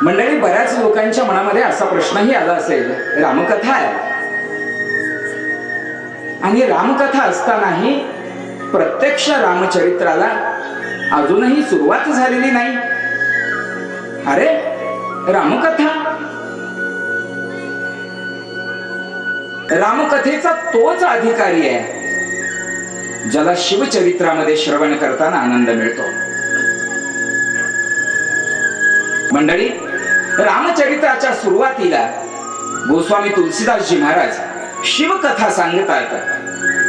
मंडळी, बऱ्याच लोकांच्या मनामध्ये असा प्रश्नही आला असेल, रामकथा आहे आणि रामकथा असतानाही प्रत्यक्ष रामचरित्राला अजूनही सुरुवात झालेली नाही. अरे, रामकथा, रामकथेचा तोच अधिकारी आहे ज्याला शिवचरित्रामध्ये श्रवण करताना आनंद मिळतो. मंडळी, रामचरित्राच्या सुरुवातीला गोस्वामी तुलसीदासजी महाराज शिवकथा सांगतात.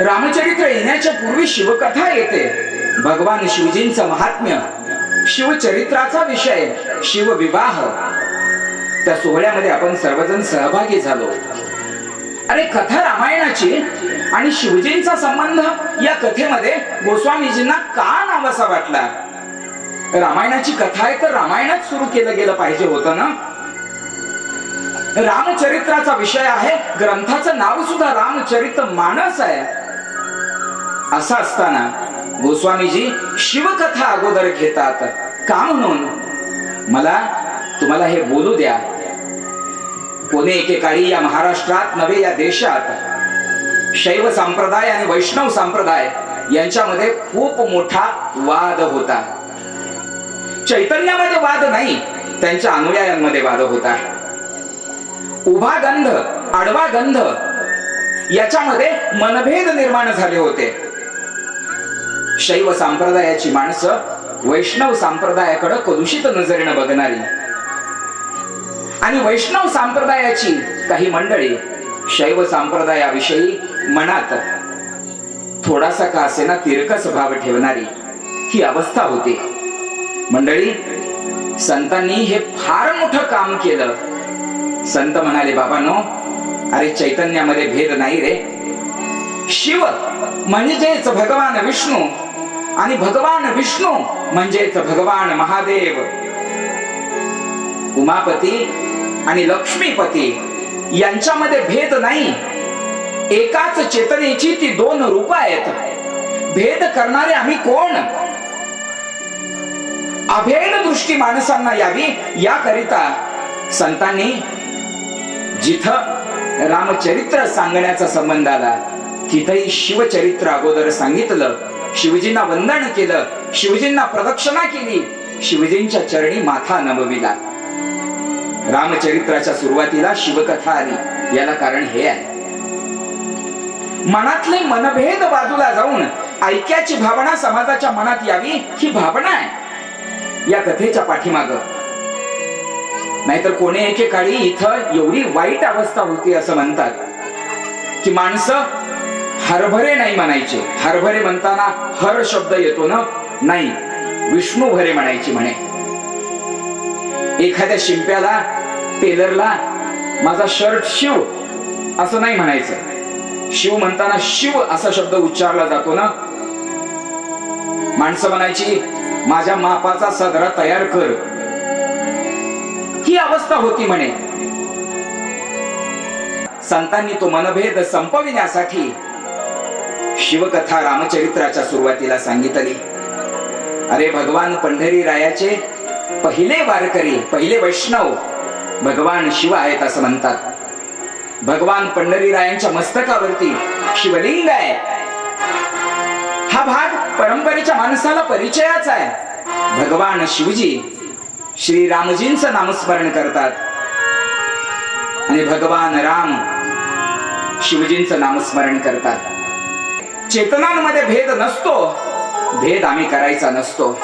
रामचरित्र येण्याच्या पूर्वी शिवकथा येते. भगवान शिवजींचं महात्म्य, शिवचरित्राचा विषय, शिवविवाह, त्या सोहळ्यामध्ये आपण सर्वजण सहभागी झालो. अरे, कथा रामायणाची आणि शिवजींचा संबंध या कथेमध्ये गोस्वामीजींना का नावासा वाटला? रामायणाची कथा आहे तर रामायणात सुरू केलं गेलं पाहिजे होतं ना. रामचरित्राचा विषय आहे, ग्रंथाचं नाव सुद्धा रामचरित मानस आहे. असं असताना गोस्वामीजी शिवकथा अगोदर घेतात. का म्हणून? मला तुम्हाला हे बोलू द्या. कोणी एकेकाळी या महाराष्ट्रात नव्हे या देशात शैव संप्रदाय आणि वैष्णव संप्रदाय यांच्यामध्ये खूप मोठा वाद होता. चैतन्यामध्ये वाद नाही, त्यांच्या अनुयायांमध्ये वाद होता. उभा गंध, आडवा गंध याच्यामध्ये मनभेद निर्माण झाले होते. शैव संप्रदायाची माणसं वैष्णव संप्रदायाकडे कलुषित नजरेने बघणारी आणि वैष्णव संप्रदायाची काही मंडळी शैव संप्रदायाविषयी मनात थोडासा का असेना तिरकस भाव ठेवणारी ही अवस्था होती. मंडळी, संतांनी हे फार मोठं काम केलं. संत म्हणाले, बाबांनो, अरे चैतन्यामध्ये भेद नाही रे. शिव म्हणजेच भगवान विष्णू आणि भगवान विष्णू म्हणजेच भगवान महादेव. उमापती आणि लक्ष्मीपती यांच्यामध्ये भेद नाही. एकाच चेतनेची ती दोन रूप आहेत. भेद करणारे आम्ही कोण? अभेद दृष्टी माणसांना यावी याकरिता संतांनी जिथं रामचरित्र सांगण्याचा संबंध आला तिथेही शिवचरित्र अगोदर सांगितलं. शिवजींना वंदन केलं, शिवजींना प्रदक्षिणा केली, शिवजींच्या चरणी माथा नमविला. रामचरित्राच्या सुरुवातीला शिवकथा आली. याला कारण हे आहे, मनातले मनभेद बाजूला जाऊन ऐक्याची भावना समाजाच्या मनात यावी ही भावना आहे या कथेच्या पाठीमाग. नाहीतर कोणी एकेकाळी इथं एवढी वाईट अवस्था होती असं म्हणतात की माणसं हरभरे नाही म्हणायचे. हरभरे म्हणताना हर शब्द येतो ना, नाही, विष्णू भरे म्हणायची म्हणे. एखाद्या शिंप्याला, टेलरला माझा शर्ट शिव असं नाही म्हणायचं. शिव म्हणताना शिव असा शब्द उच्चारला जातो ना. माणसं म्हणायची माझ्या मापाचा सदरा तयार कर. ही अवस्था होती म्हणे. संतांनी तो मनभेद संपविण्यासाठी शिवकथा रामचरित्राच्या सुरुवातीला सांगितली. अरे, भगवान पंढरीरायाचे पहिले वारकरी, पहिले वैष्णव भगवान शिव आहेत असं म्हणतात. भगवान पंढरीरायांच्या मस्तकावरती शिवलिंग आहे. हा भाग परंपरेच्या माणसाला परिचयाचा आहे. भगवान शिवजी श्रीरामजींचं नामस्मरण करतात आणि भगवान राम शिवजींचं नामस्मरण करतात. चेतनांमध्ये भेद नसतो, भेद आम्ही करायचा नसतो.